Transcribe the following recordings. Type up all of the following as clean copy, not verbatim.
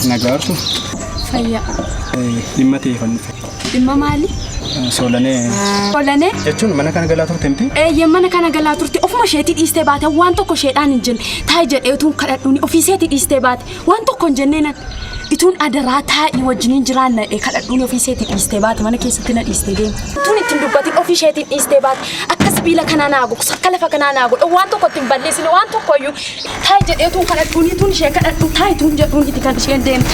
Nagartu. Fayya. Dhimma teeffanni. Dhimma maali? Soolane. Soolane? Jechuun mana kana galaa turte miti? Mana kana galaa turte ofuma isheetii dhiistee baate waan tokko isheedhaan hin jenne. Taa'ii jedheetuun kadhadhuuni ofiiseetii dhiistee baate waan tokko hin jenneenan. Ituun adaraa taa'ii wajjiniin jiraanna kadhadhuuni ofiiseetii dhiistee baate mana keessatti na dhiistee deema. Ituun ittiin dubbatiin ofiisheetii dhiistee baate akka sibiila kanaa naa godhu akka lafa kanaa naa godhu waan tokko ittiin balleessine waan tokkoyyuu taa'ii jedheetuun kadhadhuuni ituun ishee kadhadhu taa'ituun jedhuun itti kan isheen deemte.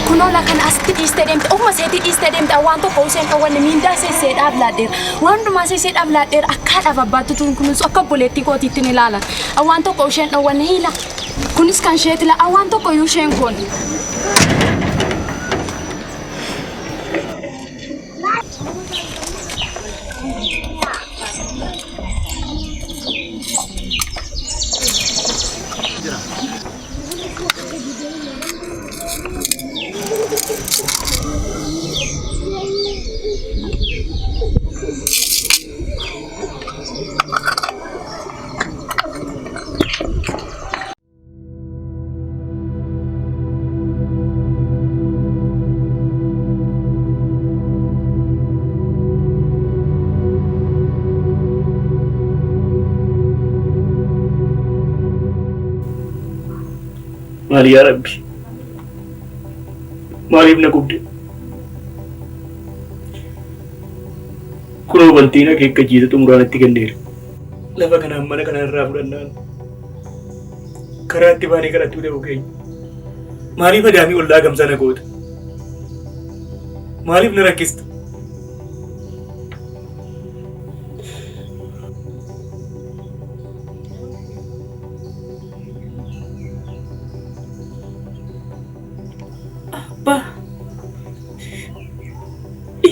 Kunola kan asti istedem ofuma seeti istedem waan tokko useen qawanne mindaa seesee dhaablaadheer waanuma seesee dhaablaadheer akka dhaabbattu tun kunis akka boleetti kootiitti ni laalan waan tokko useen dhawanne hiila kunis kan sheetila waan tokko yuusheen kun Mali ya Rabbi, mali ibna kubde. Kuno bantina ke kajiza tumurana tigandir. Lava kana mana kana rafudannan. Karatti bani karatu de okay. Mali badami ulla gamsana god. Mali ibna rakist.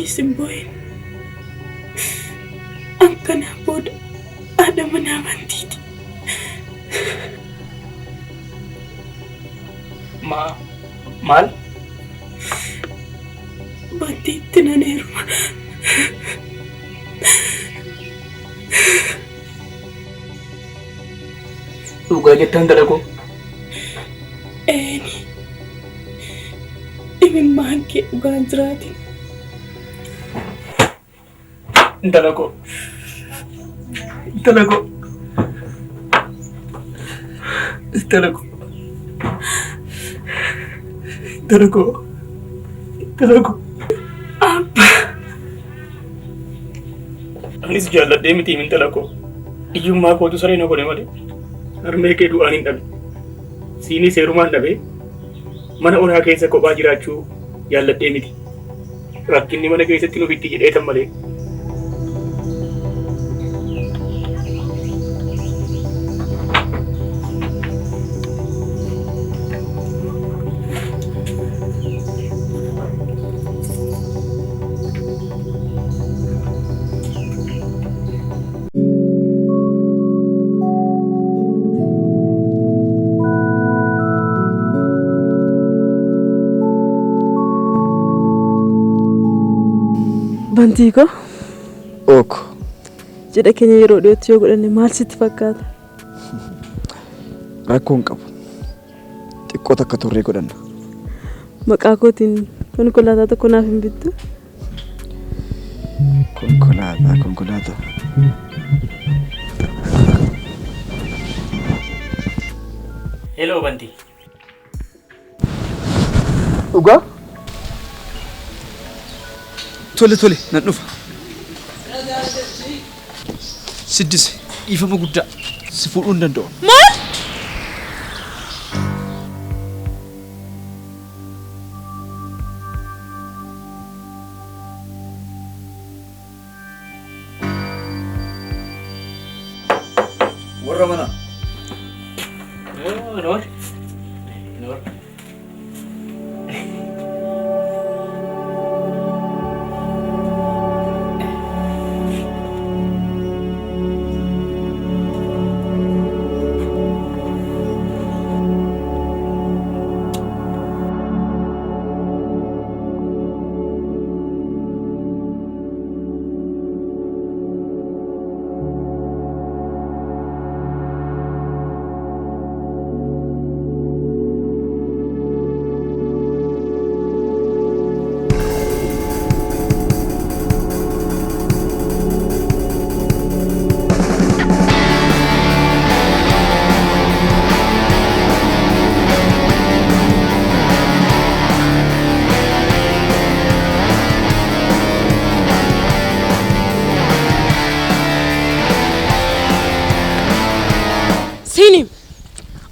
Simboy, angkana bod ada menamanti. Mal? Bati tinaneru. Luga jetan dalago. Eni, ini mangke ganjrati. Dalago. Apa? Anis jalan demi tim dalago. Iyumma ko tu sare na kone male. Arme ke duanin dabe. Sini seruman dabe. Mana ora keessa kophaa jiraachuu yaalladhee miti. Rakkinni mana keessatti nu bitti jedheetan malee. Bantiiko? Ooko. Jedha keenya yeroo dhiyootti yoo godhanne maal sitti fakkaata? Rakkoon qabu. Xiqqoo takka turree godhanna. Maqaa kootiin konkolaataa tokko naaf hin bittu? konkolaataa. Hello Banti. Dhugaa? Tole nan dhufa. Siddise dhiifama guddaa si fuudhuu hin danda'u. Maal? Warra mana. Noor.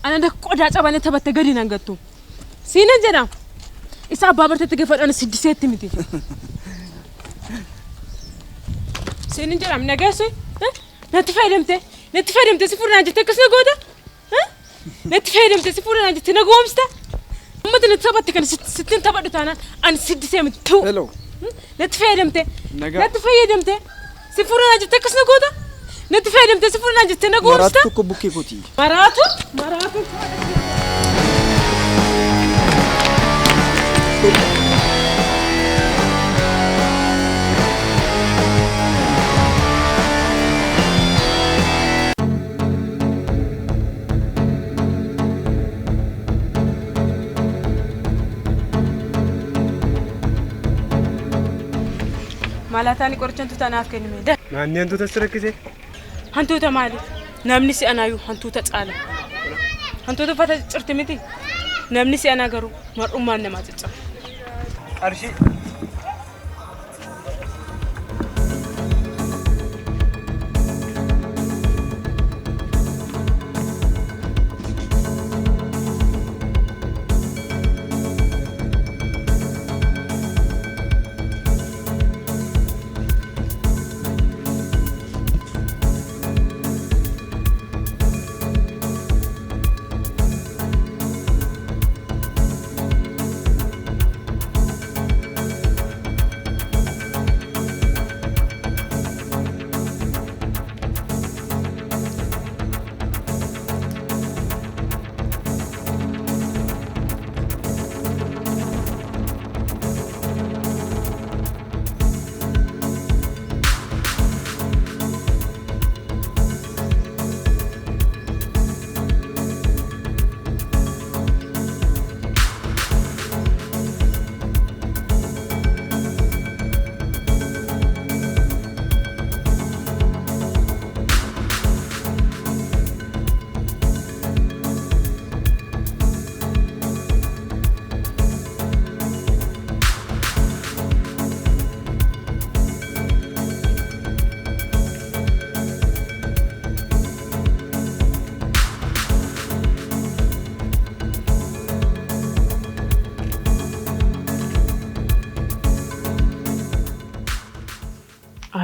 Ana qodaa cabane tabatte gadi nan gattu. Siina jedha. Isa abbaa barteetti geeffadhaan siddiseetti miti. Siina jedha nageessu. Natti fayyadamte si fuudhan jettee akkas na goota. Natti fayyadamte si fuudhan jettee na goomsta. Ummata natti taphatti kan sittiin taphadhu taanaan ani siddisee miti. Hello. Natti fayyadamte si fuudhan jettee akkas na goota. Natti fayyadamte si fuudhan jettee na goomsta. Maraatu tokko bukkee kooti. Maraatu. Malataan qorchantu tanaaf kenname. Naanni hantuuta sirakkise. Hantuuta maali? Namni si anaayu hantuuta caala. Hantuuta fata cirti miti. Namni si anaa garuu mar'ummaan namaa cicca. Qarshii.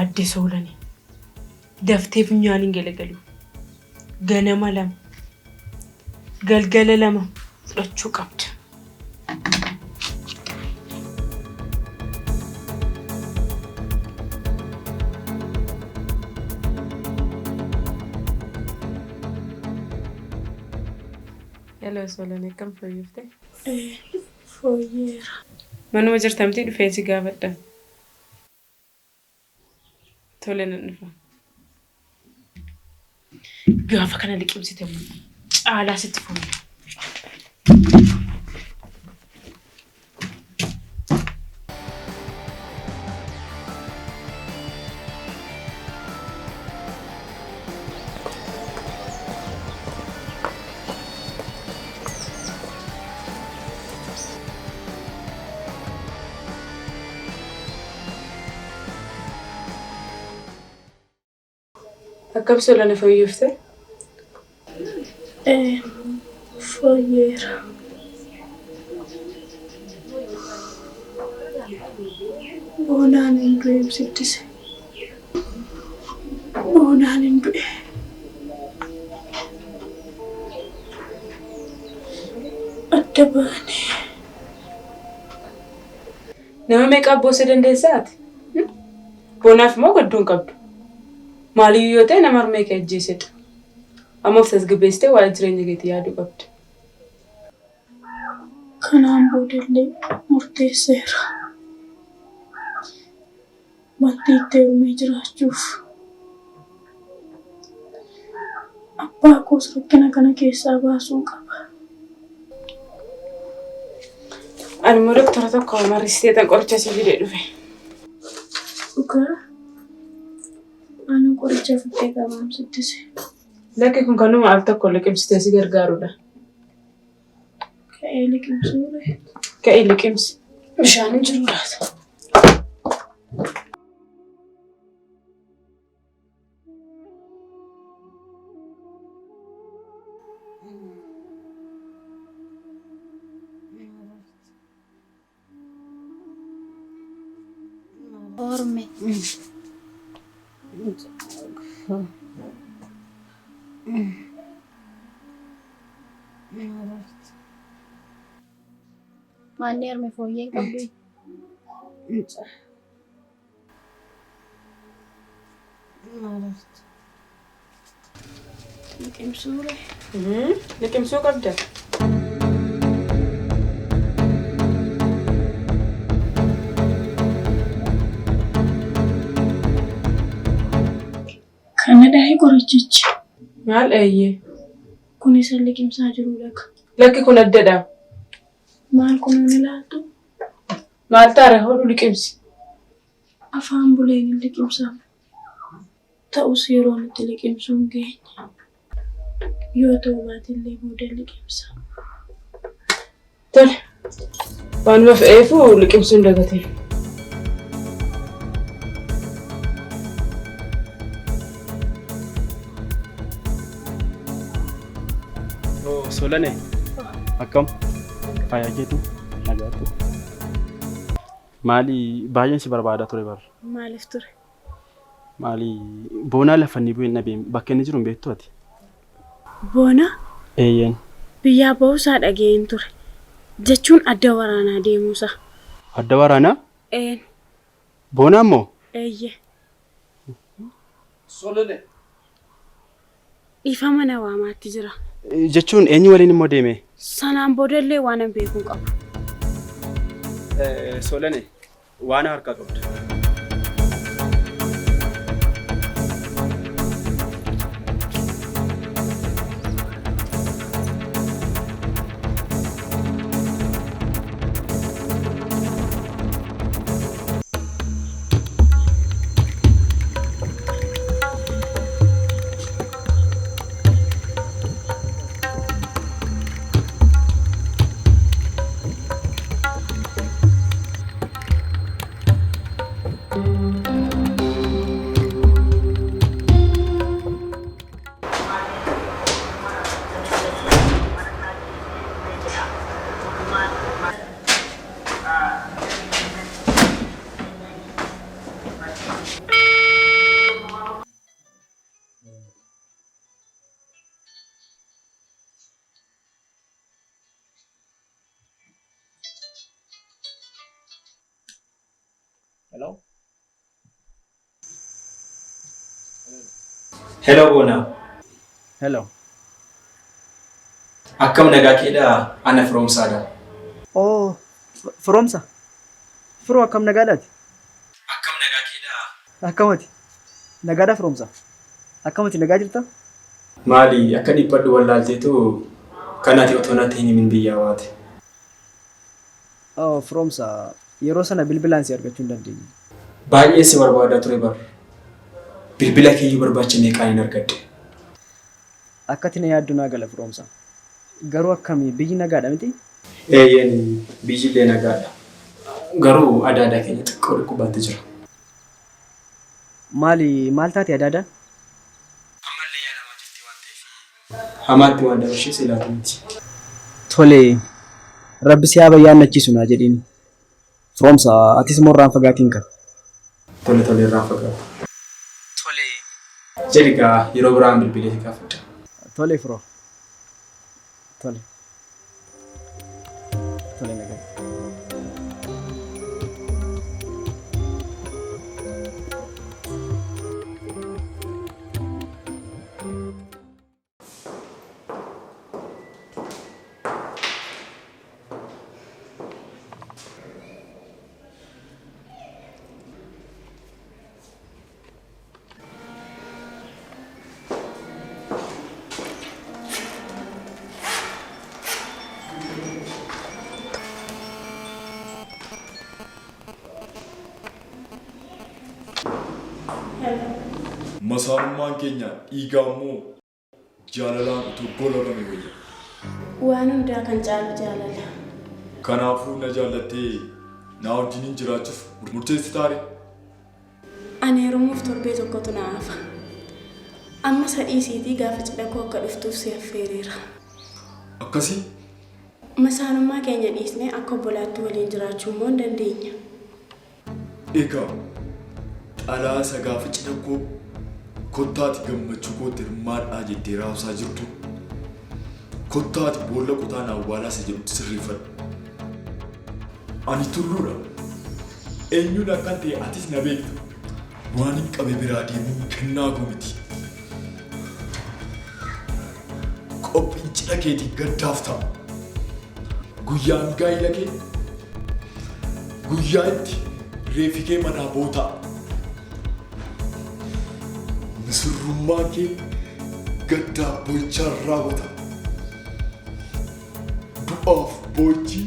Adde soolani. Daftee funyaaniin galagalu. Ganama lama. Galgala lama fudhachuu qabda. Hello Solani, kam fooyyefte? Fooyyeera. Manuma jirtamtii dhufee si gaafadha. Tole nan dhufa. Gaafa kana liqimsite caalaa sitti fuudha. Akkam solana fayyifte? Fooyyeera. Boonaan hin du'e siddise. Boonaan hin du'e. Adda baane. Nama meeqa abboosee dandeessaati? Boonaaf moo gadduun qabdu? Maaliyyuu yoo ta'e nama harmee kee ajjeesedha. Ammaaf tasgabbeessitee waa'ee jireenya keetii yaaduu qabda. Kanaan boodallee murteesseera. Wanti itti heerumee jiraachuuf abbaa koos rakkina kana keessaa baasuu qaba. Ani immoo doktora tokko marristee tan qoricha sii fidee dhufe. Dhugaa ani qoricha fittee qabaam siddise. Lakki kun kanuma al tokko liqimsitee si gargaarudha. Ka'ee liqimsuure. Ka'ee liqimsi. Bishaan hin jiru laata. Orme. Manni orme fooyyee qabdi. Liqimsuure. Liqimsuu qabda. Kana dhahe qorichichi. Maal eeyyee? Kun isa liqimsaa jiru dhaka. Lakki kun addadha. Maal kunuun ilaatu? Maal taare hodhu liqimsi? Afaan buleen hin liqimsamu. Ta'us yeroo nuti liqimsuun geenye. Yoo ta'u baatillee booda liqimsa. Tole. Waanuma fe'eefuu liqimsuun dagatee. Solane. Akkam? Fayyaa keetu? Nagaatu. Maali baay'een si barbaada ture bar? Maaliif ture? Maali boonaa lafannii bu'een nabee bakka inni jiru hin beektu ati? Boona? Eeyyeen. Biyyaa ba'uusaa dhageen ture. Jechuun adda waraanaa deemuusa. Adda waraanaa? Een. Boonaa moo? Eeyye. Solane. Ifa mana waamaatti jira. Jechuun eenyu waliin immoo deeme? Sanaan boodallee waan hin beekuun qabu. Solane waan harkaa qabda. Hello? Hello, Bona. Hello. Akkam nagaa keedhaa ana firoomsaadha. Oh, firoomsa. Firoo akkam nagaadhaati? Akkam nagaa keedhaa. Akkamati? Nagaadhaa firoomsa. Akkamati nagaa jirta? Maali akka dhibbadhu wallaalteetu kanaati otoo natti hin himin biyyaa waate. Oh, firoomsa. Yeroo sana bilbilaan si argachuu hin dandeenye. Baay'ee si barbaadaa ture bar. Bilbila keeyyuu barbaacha meeqaan hin argadde. Akkati na yaaddu naa gala firoomsa. Garuu akkamii biyyi nagaadha miti? Eeyyeen biyyillee nagaadha. Garuu adaadaa keenya xiqqoo dhukkubaatti jira. Maal taate adaadaan? hamaatti waan dabarshee seelaatu miti. Tole rabbi si haa bayyaannachiisu naa jedhiin. Firoomsa atis immoo irraan fagaatiin kan. Tole irraan fagaatu. Jedhi gaa yeroo biraan bilbilee gaafadha. Tole firoo. Tole nagaa. Masaanummaan keenya dhiigaa immoo jaalalaan utuu golorame wayya. Waan hundaa kan caalu jaalala. Kanaafuu na jaallattee na wajjiniin jiraachuuf murteessitaare. Ani heerumuuf torbee tokkotu na hafa. Amma sadhiisiitii gaafa cidha koo akka dhuftuuf si affeereera. Akkasii? Masaanummaa keenya dhiisnee akka obbolaatti waliin jiraachuu immoo hin dandeenya. Egaa xalaasa gaafa cidha koo kottaati gammachuu kootti hirmaadhaa jettee raawsaa jirtu. Kottaati boolla kutaan awwaalaasa jedhutti sirreeffadhu. Ani tulluudha. Eenyuun akkan ta'e atis na beektu. Waan hin qabe biraa deemuun kennaa koo miti. Qophiin cidha keetii gaddaaf ta'a. Guyyaan gaa'ila kee guyyaa itti reefi kee manaa boota'a. Misirrummaan kee gaddaa boo'ichaan raawwata. Du'aaf boo'ichi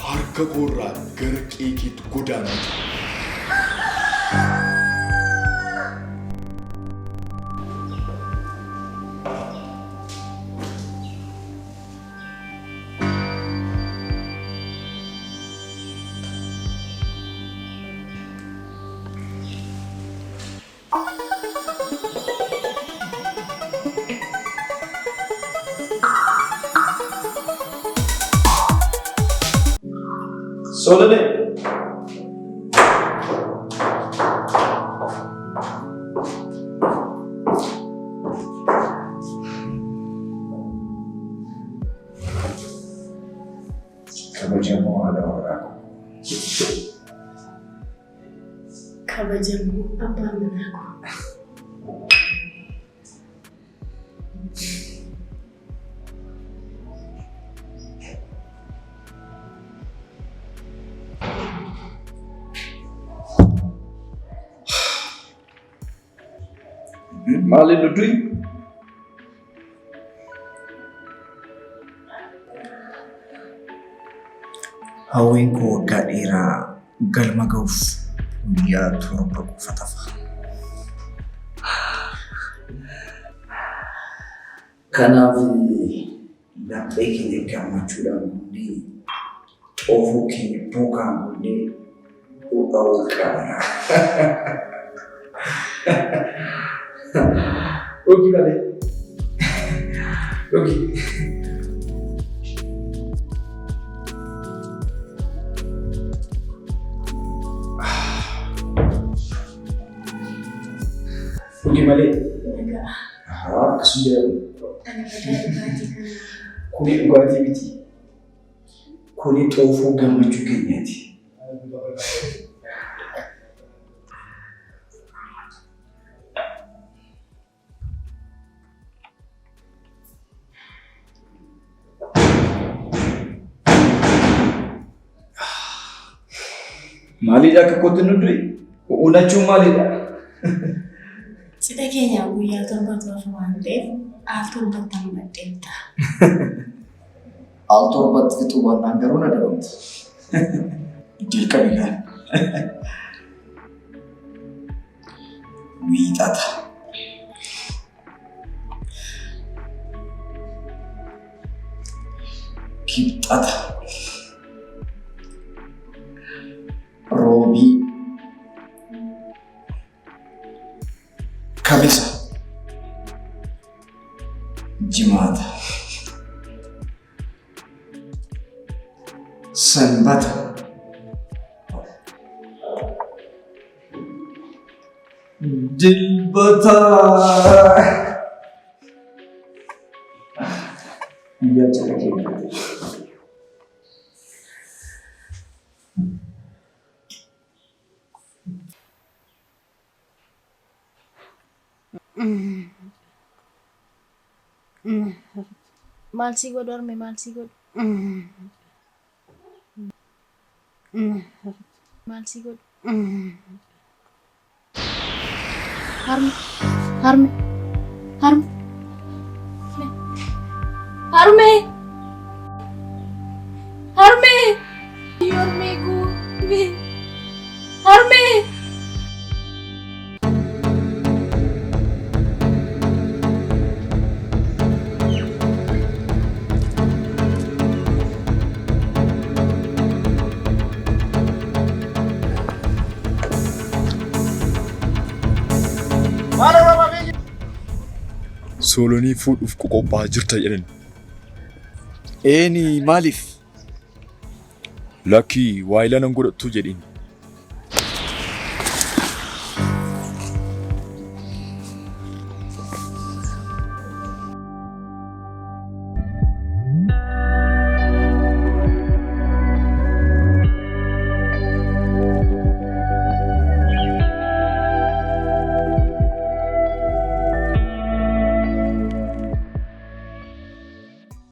harka koorraa gara qeekeetti godaanaa jira. Solale. Kabajamoo haadha warraa koo. Kabajamoo abbaa manaa koo. Maaliin nuti? Hawwiin koo waggaa dheeraa galma ga'uuf guyyaa torba qofa tafa. Kanaaf laphee keenya gammachuudhaan guddee xoofoo keenya bookaan guddee dhugaa'uu qabna. Ogi malee. Ogi. Ogi malee. Akkasuma jedhamu. Kuni dhugaatii miti. Kuni xoofoo gammachuu keenyaati. Maaliidha akka kootti nuti unachuun maalidha? Cidha keenya guyyaa torba waan ta'eef al torbatti hammadheen ta'a. Al torbatti fixuu baannaan garuu na dabamti. Dirqama. Wiixata. Kibxata. Roobii. Kamisa. jimaata, sanbata, dilbata. Guyyaa jala keenya. Maal si godhu harme maal si godhu? Maal si godhu? Harme, harme, harme, harme, harme, harme gue, harme. Soolonii fuudhuuf qophaa'aa jirta jedhan. Eeni maaliif? Lakkii waayila nan godhattu jedhin.